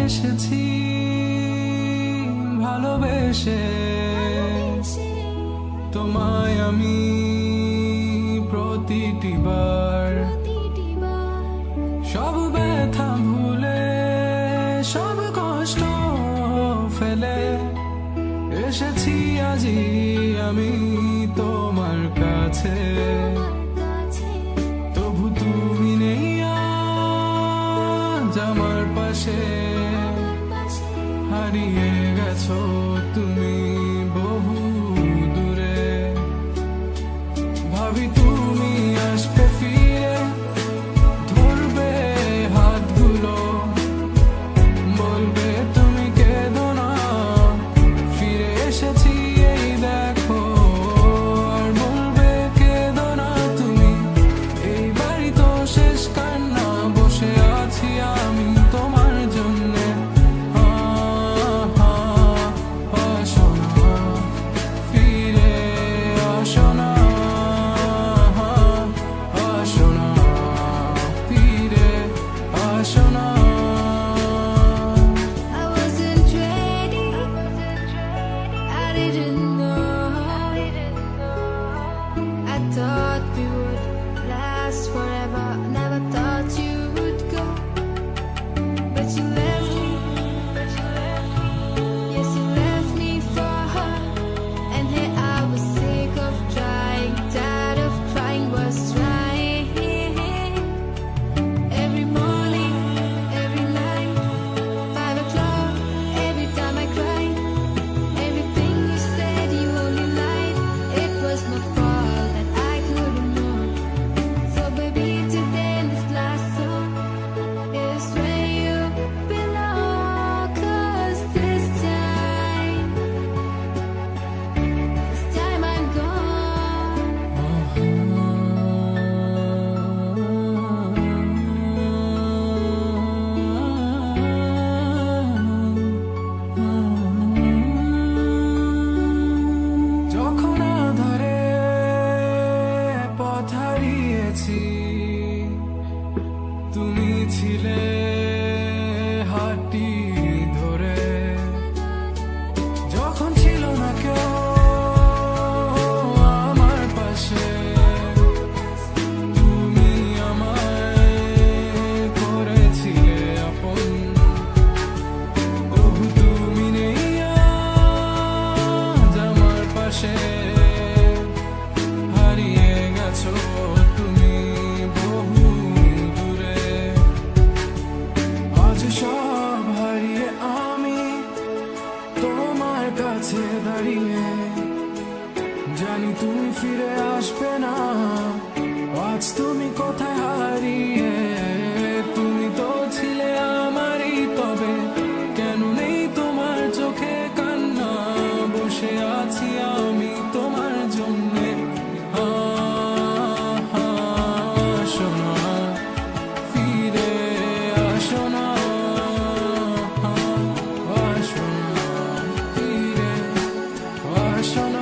এসেছি ভালোবেসে তোমায় আমি প্রতিটি বার সব ব্যথা ভুলে সব কষ্ট ফেলে এসেছি আজি আমি তোমার কাছে তবু তুমি নেই আজ আমার পাশে হারিয়ে গেছো তুমি বহু দূরে ভাবি তুমি আসবে ফিরে ধরবে হাতগুলো বলবে তুমি কেঁদো না ফিরে এসেছি এই দেখো আর বলবে কেঁদো না তুমি এই বাড়ি তো শেষ কান্না বসে আছি আমি তোমার জন্যে Thought we would last forever. Never thought you would go, but you left me. Yes, you left me for her. And here I was sick of trying, tired of crying, was trying. Every morning, every night, 5 o'clock, every time I cried. Everything you said, you only lied. It was my fault. তুমি ছিলে হাতটি ধরে যখন ছিল না কেউ আমার পাশে তুমি আমায় করেছিলে আপন ওহ তুমি নেই আজ আমার পাশে হারিয়ে গেছো তুমি বহু সব হারিয়ে আমি তোমার কাছে দাঁড়িয়ে জানি তুমি ফিরে আসবে না আজ তুমি কোথায় হারিয়ে তুমি তো ছিলে আমারই তবে কেন নেই তোমার চোখে কান্না বসে আছি আমি তোমার জন্যে শোনা